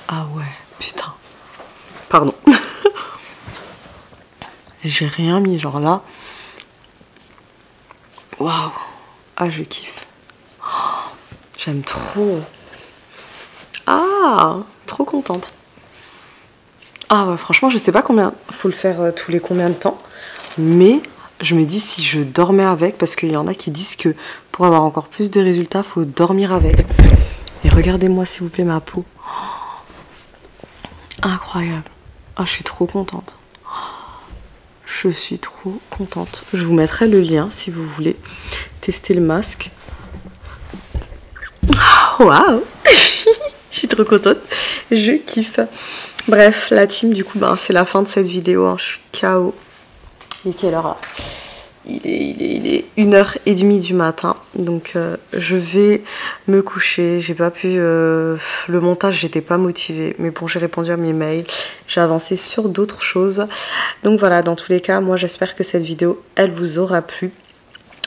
Speaker 1: Ah ouais, putain. Pardon. J'ai rien mis, genre là. Waouh. Ah, je kiffe. Oh, j'aime trop. Ah, trop contente. Ah ouais, franchement, je sais pas combien faut le faire tous les combien de temps, mais je me dis si je dormais avec, parce qu'il y en a qui disent que pour avoir encore plus de résultats, faut dormir avec. Et regardez-moi s'il vous plaît ma peau. Oh, incroyable. Ah, je suis trop contente. Oh, Je suis trop contente. Je vous mettrai le lien si vous voulez tester le masque. Waouh. Je suis trop contente. Je kiffe. Bref, la team, du coup, c'est la fin de cette vidéo. Hein. Je suis KO. Il est quelle heure là? Il est 1h30 du matin. Donc, je vais me coucher. J'ai pas pu... le montage, j'étais pas motivée. Mais bon, j'ai répondu à mes mails. J'ai avancé sur d'autres choses. Donc voilà, dans tous les cas, moi, j'espère que cette vidéo, elle vous aura plu.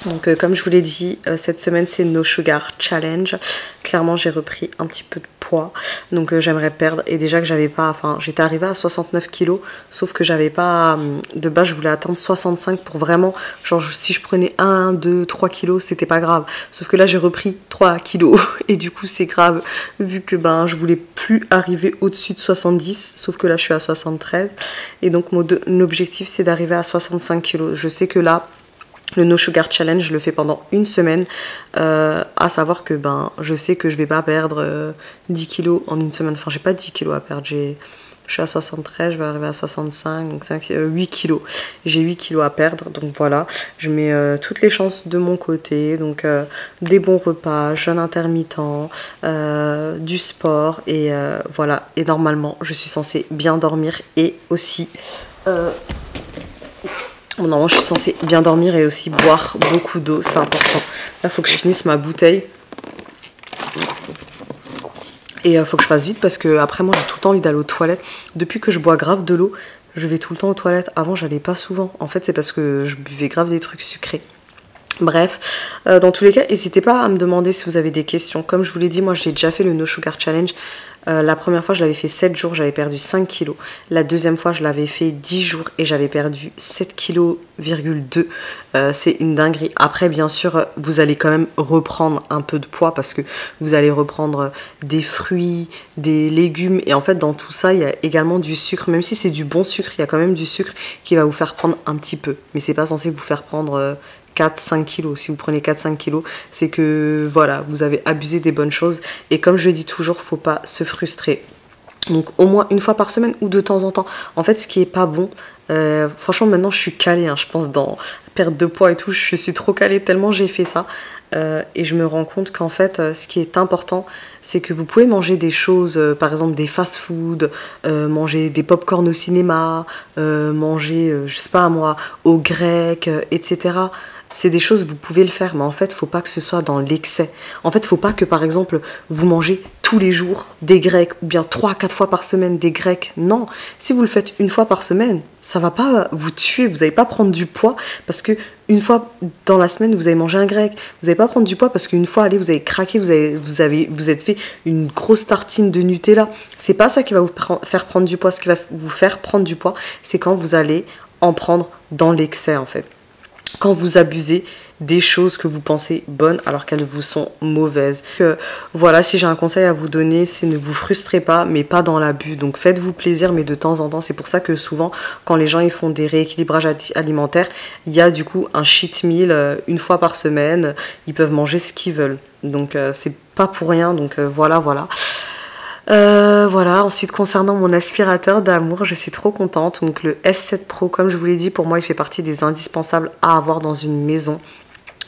Speaker 1: Donc comme je vous l'ai dit, cette semaine c'est No Sugar Challenge. Clairement j'ai repris un petit peu de poids. Donc j'aimerais perdre. Et déjà que j'avais pas... Enfin j'étais arrivée à 69 kg. Sauf que j'avais pas... De base je voulais atteindre 65 pour vraiment... Genre si je prenais 1, 2, 3 kilos c'était pas grave. Sauf que là j'ai repris 3 kilos. Et du coup c'est grave. Vu que je voulais plus arriver au-dessus de 70. Sauf que là je suis à 73. Et donc mon objectif c'est d'arriver à 65 kg. Je sais que là... Le No Sugar Challenge, je le fais pendant une semaine, à savoir que je sais que je vais pas perdre 10 kilos en une semaine. Enfin, j'ai pas 10 kilos à perdre, je suis à 73, je vais arriver à 65, donc 8 kilos. J'ai 8 kilos à perdre, donc voilà. Je mets toutes les chances de mon côté, donc des bons repas, jeûne intermittent, du sport, et voilà. Et normalement, je suis censée bien dormir et aussi... Normalement, je suis censée bien dormir et aussi boire beaucoup d'eau, c'est important. Là, il faut que je finisse ma bouteille. Et il faut que je fasse vite parce que après moi, j'ai tout le temps envie d'aller aux toilettes. Depuis que je bois grave de l'eau, je vais tout le temps aux toilettes. Avant, j'allais pas souvent. En fait, c'est parce que je buvais grave des trucs sucrés. Bref, dans tous les cas, n'hésitez pas à me demander si vous avez des questions. Comme je vous l'ai dit, moi, j'ai déjà fait le No Sugar Challenge. La première fois, je l'avais fait 7 jours, j'avais perdu 5 kilos. La deuxième fois, je l'avais fait 10 jours et j'avais perdu 7,2 kg. C'est une dinguerie. Après, bien sûr, vous allez quand même reprendre un peu de poids parce que vous allez reprendre des fruits, des légumes. Et en fait, dans tout ça, il y a également du sucre. Même si c'est du bon sucre, il y a quand même du sucre qui va vous faire prendre un petit peu. Mais c'est pas censé vous faire prendre... 4-5 kilos. Si vous prenez 4-5 kilos, c'est que voilà, vous avez abusé des bonnes choses. Et comme je dis toujours, faut pas se frustrer. Donc au moins une fois par semaine ou de temps en temps. En fait, ce qui est pas bon, franchement maintenant je suis calée, hein, je pense dans perte de poids et tout, je suis trop calée tellement j'ai fait ça. Et je me rends compte qu'en fait, ce qui est important, c'est que vous pouvez manger des choses, par exemple des fast-food, manger des pop-corn au cinéma, manger, je sais pas moi, au grec, etc. C'est des choses, vous pouvez le faire, mais en fait, faut pas que ce soit dans l'excès. En fait, faut pas que, par exemple, vous mangez tous les jours des grecs, ou bien 3-4 fois par semaine des grecs. Non, si vous le faites une fois par semaine, ça va pas vous tuer, vous n'allez pas prendre du poids, parce que une fois dans la semaine, vous avez mangé un grec. Vous n'allez pas prendre du poids, parce qu'une fois, allez, vous avez craqué, vous êtes fait une grosse tartine de Nutella. C'est pas ça qui va vous faire prendre du poids. Ce qui va vous faire prendre du poids, c'est quand vous allez en prendre dans l'excès, en fait. Quand vous abusez des choses que vous pensez bonnes alors qu'elles vous sont mauvaises. Voilà, si j'ai un conseil à vous donner, c'est ne vous frustrez pas, mais pas dans l'abus. Donc faites-vous plaisir, mais de temps en temps. C'est pour ça que souvent, quand les gens ils font des rééquilibrages alimentaires, il y a du coup un cheat meal une fois par semaine. Ils peuvent manger ce qu'ils veulent. Donc c'est pas pour rien. Donc voilà. Voilà, ensuite concernant mon aspirateur d'amour, je suis trop contente. Donc le S7 Pro, comme je vous l'ai dit, pour moi il fait partie des indispensables à avoir dans une maison.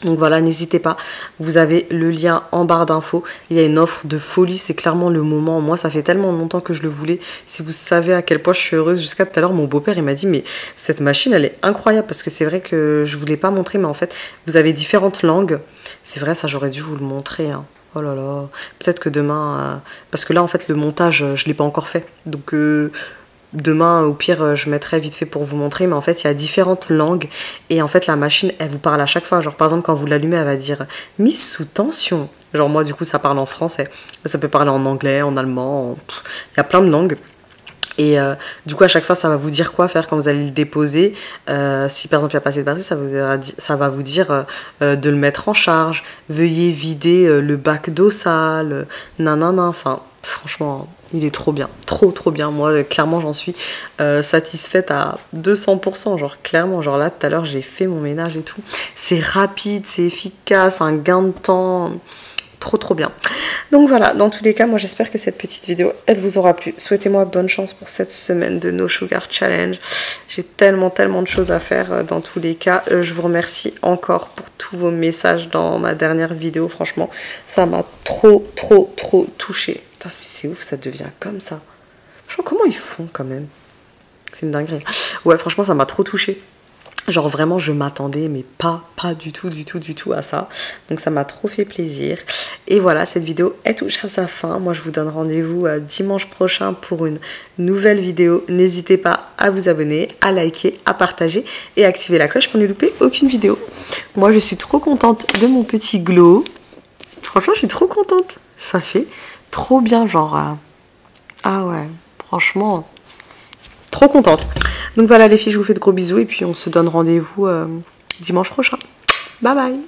Speaker 1: Donc voilà, n'hésitez pas, vous avez le lien en barre d'infos. Il y a une offre de folie, c'est clairement le moment. Moi ça fait tellement longtemps que je le voulais. Si vous savez à quel point je suis heureuse, jusqu'à tout à l'heure mon beau-père il m'a dit mais cette machine elle est incroyable. Parce que c'est vrai que je ne vous l'ai pas montré, mais en fait vous avez différentes langues. C'est vrai, ça j'aurais dû vous le montrer hein. Oh là là, peut-être que demain... parce que là, en fait, le montage, je ne l'ai pas encore fait. Donc, demain, au pire, je mettrai vite fait pour vous montrer. Mais en fait, il y a différentes langues. Et en fait, la machine, elle vous parle à chaque fois. Genre, par exemple, quand vous l'allumez, elle va dire « mise sous tension ». Genre, moi, du coup, ça parle en français. Ça peut parler en anglais, en allemand. Il y a plein de langues. Et du coup à chaque fois ça va vous dire quoi faire quand vous allez le déposer. Si par exemple il n'y a pas assez de batterie, ça va vous dire de le mettre en charge, veuillez vider le bac d'eau sale, nanana. Enfin franchement il est trop bien, trop bien. Moi clairement j'en suis satisfaite à 200%. Genre clairement, genre là tout à l'heure j'ai fait mon ménage et tout. C'est rapide, c'est efficace, un gain de temps. Trop bien. Donc voilà, dans tous les cas, moi j'espère que cette petite vidéo, elle vous aura plu. Souhaitez-moi bonne chance pour cette semaine de No Sugar Challenge. J'ai tellement de choses à faire dans tous les cas. Je vous remercie encore pour tous vos messages dans ma dernière vidéo. Franchement, ça m'a trop touchée. Putain, c'est ouf, ça devient comme ça. Franchement, comment ils font quand même? C'est une dinguerie. Ouais, franchement, ça m'a trop touchée. Genre vraiment, je m'attendais, mais pas du tout à ça. Donc ça m'a trop fait plaisir. Et voilà, cette vidéo, elle touche à sa fin. Moi, je vous donne rendez-vous dimanche prochain pour une nouvelle vidéo. N'hésitez pas à vous abonner, à liker, à partager et à activer la cloche pour ne louper aucune vidéo. Moi, je suis trop contente de mon petit glow. Franchement, je suis trop contente. Ça fait trop bien, genre... Ah ouais, franchement, trop contente. Donc voilà les filles, je vous fais de gros bisous et puis on se donne rendez-vous dimanche prochain. Bye bye.